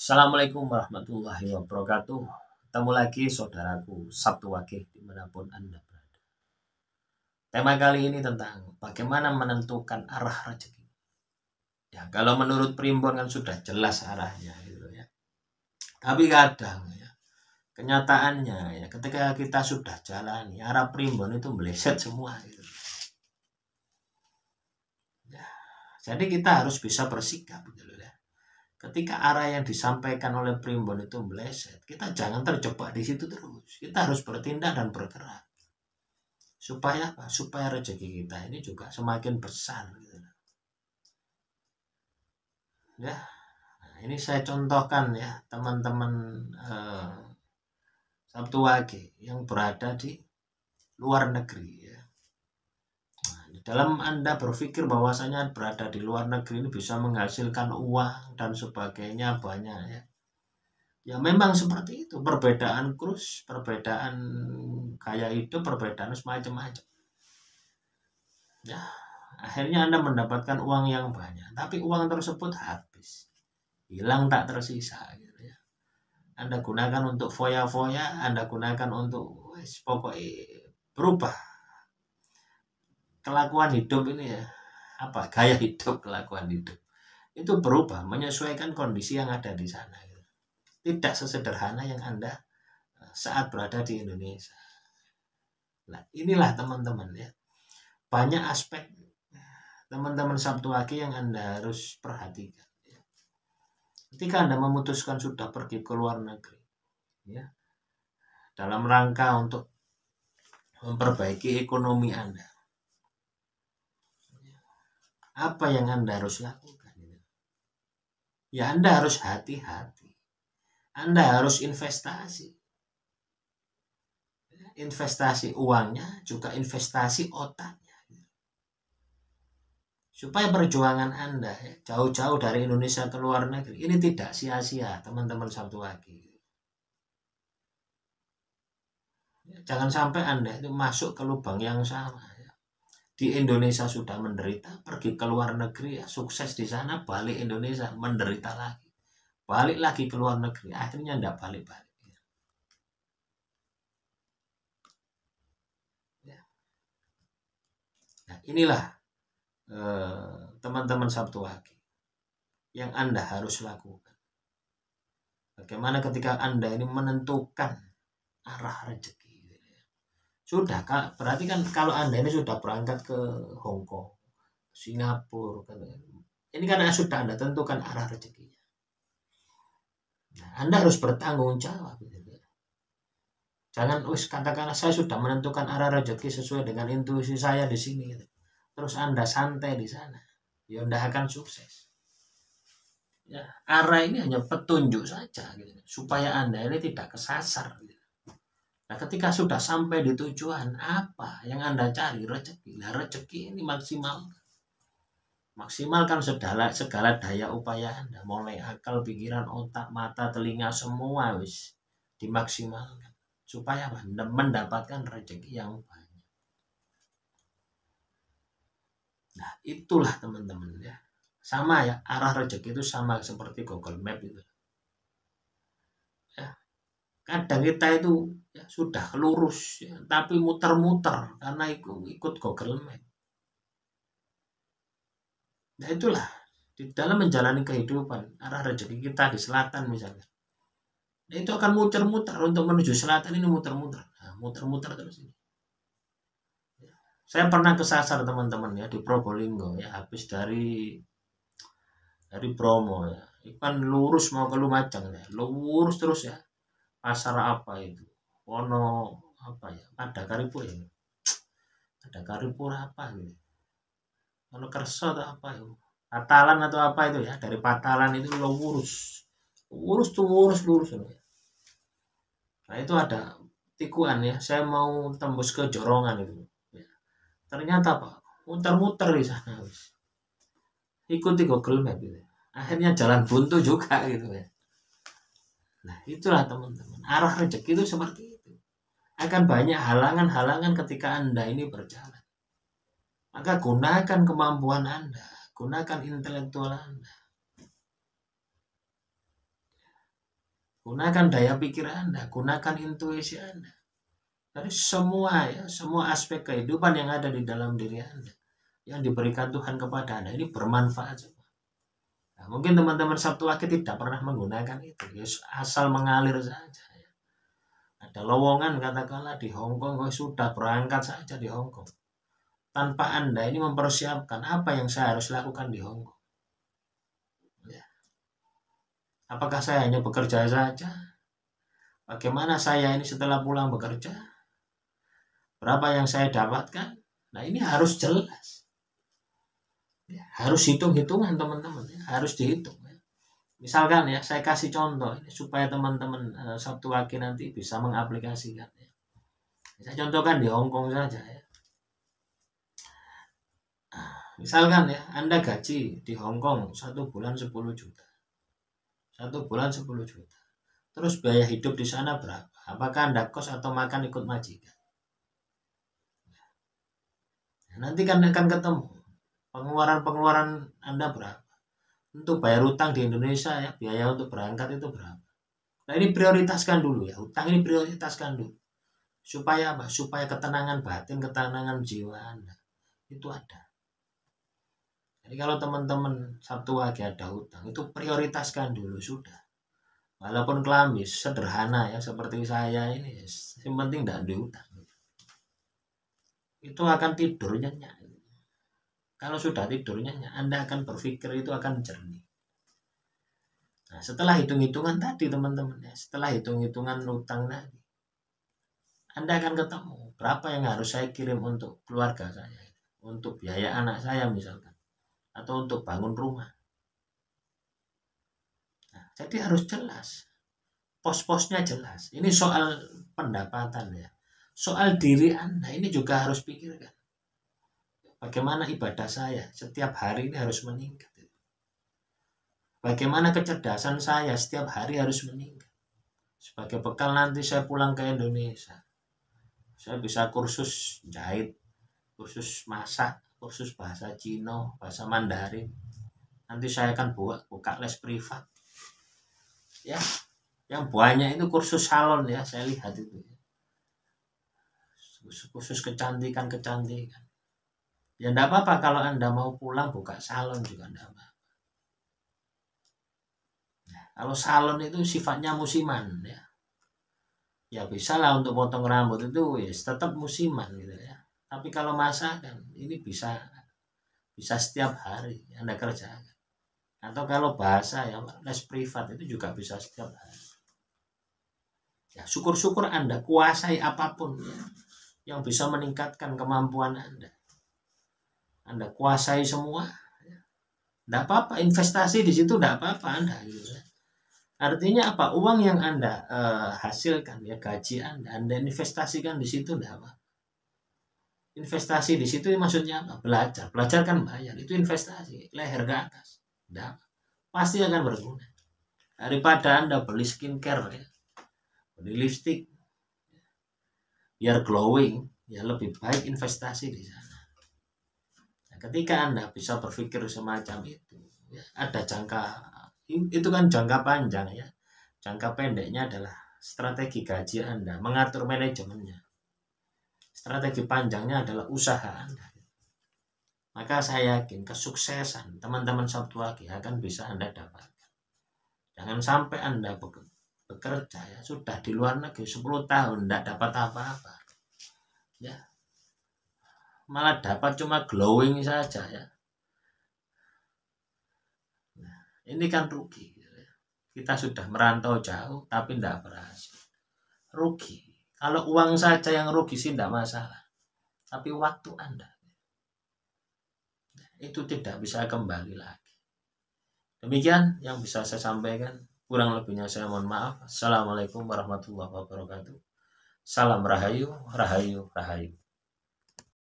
Assalamualaikum warahmatullahi wabarakatuh. Ketemu lagi saudaraku Sabtu Wage dimanapun Anda berada. Tema kali ini tentang bagaimana menentukan arah rezeki. Ya, kalau menurut Primbon kan sudah jelas arahnya gitu ya. Tapi kadang ya, kenyataannya ya ketika kita sudah jalani arah Primbon itu meleset semua gitu. Ya, jadi kita harus bisa bersikap gitu ya. Ketika arah yang disampaikan oleh Primbon itu meleset, kita jangan terjebak di situ terus. Kita harus bertindak dan bergerak. Supaya apa? Supaya rezeki kita ini juga semakin besar. Gitu. Ya, nah, ini saya contohkan ya teman-teman Sabtu Wage yang berada di luar negeri. Ya. Nah, dalam Anda berpikir bahwasanya berada di luar negeri ini bisa menghasilkan uang dan sebagainya banyak ya. Ya memang seperti itu, perbedaan kurs, perbedaan gaya hidup, perbedaan semacam-macam. Ya, akhirnya Anda mendapatkan uang yang banyak, tapi uang tersebut habis, hilang tak tersisa. Gitu ya. Anda gunakan untuk foya-foya, Anda gunakan untuk pokoknya berubah kelakuan hidup ini ya, apa gaya hidup, kelakuan hidup itu berubah menyesuaikan kondisi yang ada di sana. Gitu. Tidak sesederhana yang Anda saat berada di Indonesia. Nah, inilah teman-teman ya. Banyak aspek teman-teman Sabtu Wage yang Anda harus perhatikan. Ya. Ketika Anda memutuskan sudah pergi ke luar negeri, ya, dalam rangka untuk memperbaiki ekonomi Anda, apa yang Anda harus lakukan? Ya, Anda harus hati-hati. Anda harus investasi. Investasi uangnya, juga investasi otaknya. Supaya perjuangan Anda ya, jauh-jauh dari Indonesia ke luar negeri ini tidak sia-sia, teman-teman Sabtu Wage. Ya, jangan sampai Anda itu masuk ke lubang yang sama. Ya. Di Indonesia sudah menderita, pergi ke luar negeri ya, sukses di sana, balik Indonesia menderita lagi. Balik lagi ke luar negeri, akhirnya tidak balik-balik. Ya. Nah, inilah teman-teman Sabtu Wage yang Anda harus lakukan. Bagaimana ketika Anda ini menentukan arah rezeki. Sudah, berarti kan kalau Anda ini sudah berangkat ke Hong Kong, Singapura, ini kan sudah Anda tentukan arah rezekinya. Nah, Anda harus bertanggung jawab. Jangan katakanlah saya sudah menentukan arah rezeki sesuai dengan intuisi saya di sini. Terus Anda santai di sana. Ya Anda akan sukses. Ya, arah ini hanya petunjuk saja gitu, supaya Anda ini tidak kesasar gitu. Nah, ketika sudah sampai di tujuan, apa yang Anda cari? Rezeki. Nah, rezeki ini maksimalkan segala daya upaya Anda, mulai akal, pikiran, otak, mata, telinga, semua wis dimaksimalkan supaya Anda mendapatkan rezeki yang banyak. Nah, itulah teman-teman ya. Sama ya, arah rezeki itu sama seperti Google Map itu. Ya. Kadang kita itu ya, sudah lurus ya, tapi muter-muter karena ikut Google Map. Nah, itulah di dalam menjalani kehidupan arah rezeki kita di selatan misalnya. Nah, itu akan muter-muter untuk menuju selatan ini muter-muter. Nah, muter-muter terus ini. Saya pernah kesasar teman-teman ya di Probolinggo ya, habis dari Bromo ya. Ikan lurus mau ke Lumajang ya. Lurus terus ya. Pasar apa itu? Wono apa ya? Ada Karipur ya. Ada Karipur apa gitu. Wono Kerso atau apa itu? Patalan atau apa itu ya? Dari Patalan itu lurus. Lurus tuh lurus ya. Nah, itu ada tikuan ya. Saya mau tembus ke Jorongan itu. Ya. Ternyata Pak, muter-muter di sana. Ikuti Google Map gitu. Akhirnya jalan buntu juga gitu ya. Nah, itulah teman-teman. Arah rezeki itu seperti itu. Akan banyak halangan-halangan ketika Anda ini berjalan. Maka gunakan kemampuan Anda, gunakan intelektual Anda. gunakan daya pikir Anda, gunakan intuisi Anda. Dari semua aspek kehidupan yang ada di dalam diri Anda, yang diberikan Tuhan kepada Anda, ini bermanfaat semua. Nah, mungkin teman-teman Sabtu Wage tidak pernah menggunakan itu, ya asal mengalir saja. Ya. Ada lowongan katakanlah di Hong Kong, sudah berangkat saja di Hong Kong. Tanpa Anda ini mempersiapkan apa yang saya harus lakukan di Hong Kong. Ya. Apakah saya hanya bekerja saja? Bagaimana saya ini setelah pulang bekerja? Berapa yang saya dapatkan? Nah ini harus jelas. Ya, harus hitung-hitungan teman-teman. Ya. Harus dihitung. Ya. Misalkan ya, saya kasih contoh ini supaya teman-teman Sabtu Wage nanti bisa mengaplikasikan. Ya. Saya contohkan di Hong Kong saja ya. Misalkan ya, Anda gaji di Hong Kong 1 bulan 10 juta. 1 bulan 10 juta. Terus biaya hidup di sana berapa? Apakah Anda kos atau makan ikut majikan? Nah, nanti kan akan ketemu pengeluaran Anda berapa. Untuk bayar utang di Indonesia ya, biaya untuk berangkat itu berapa. Nah ini prioritaskan dulu ya, utang ini prioritaskan dulu. Supaya apa? Supaya ketenangan batin, ketenangan jiwa Anda itu ada. Jadi kalau teman-teman Sabtu Wage ada utang, itu prioritaskan dulu sudah. Walaupun kelamis, sederhana ya, seperti saya ini, yang penting tidak diutang. Itu akan tidur nyenyak. Kalau sudah tidur nyenyak, Anda akan berpikir itu akan jernih. Nah, setelah hitung-hitungan tadi teman-teman ya, setelah hitung-hitungan utang tadi, Anda akan ketemu berapa yang harus saya kirim untuk keluarga saya, untuk biaya anak saya misalkan, atau untuk bangun rumah. Nah, jadi harus jelas, pos-posnya jelas. Ini soal pendapatan ya, soal diri Anda ini juga harus pikirkan. Bagaimana ibadah saya setiap hari ini harus meningkat. Bagaimana kecerdasan saya setiap hari harus meningkat. Sebagai bekal nanti saya pulang ke Indonesia. Saya bisa kursus jahit, kursus masak, kursus bahasa Cina, bahasa Mandarin. Nanti saya akan buka les privat. Ya, yang banyak itu kursus salon ya, saya lihat itu. Khusus kecantikan. Ya enggak apa-apa kalau Anda mau pulang buka salon juga enggak apa-apa. Nah, kalau salon itu sifatnya musiman ya. Ya bisa lah untuk potong rambut itu ya tetap musiman gitu ya. Tapi kalau masakan ini bisa setiap hari Anda kerjakan. Atau kalau bahasa ya les privat itu juga bisa setiap hari. Ya syukur-syukur Anda kuasai apapun ya, yang bisa meningkatkan kemampuan Anda. Anda kuasai semua, tidak apa-apa, investasi di situ tidak apa-apa Anda. Gitu. Artinya apa? Uang yang Anda hasilkan, ya gaji Anda investasikan di situ tidak apa. Investasi di situ maksudnya apa? Belajar kan bayar, itu investasi, leher ke atas, tidak apa. Pasti akan berguna. Daripada Anda beli skincare, ya, beli lipstick, biar glowing, ya lebih baik investasi di sana. Ketika Anda bisa berpikir semacam itu, ya, ada itu kan jangka panjang ya. Jangka pendeknya adalah strategi gaji Anda, mengatur manajemennya. Strategi panjangnya adalah usaha Anda. Maka saya yakin kesuksesan teman-teman Sabtu Wage akan bisa Anda dapatkan. Jangan sampai Anda bekerja ya, sudah di luar negeri 10 tahun tidak dapat apa-apa. Ya. Malah dapat cuma glowing saja ya. Nah, ini kan rugi. Kita sudah merantau jauh tapi tidak berhasil. Rugi. Kalau uang saja yang rugi sih tidak masalah. Tapi waktu Anda itu tidak bisa kembali lagi. Demikian yang bisa saya sampaikan. Kurang lebihnya saya mohon maaf. Assalamualaikum warahmatullahi wabarakatuh. Salam rahayu, rahayu, rahayu.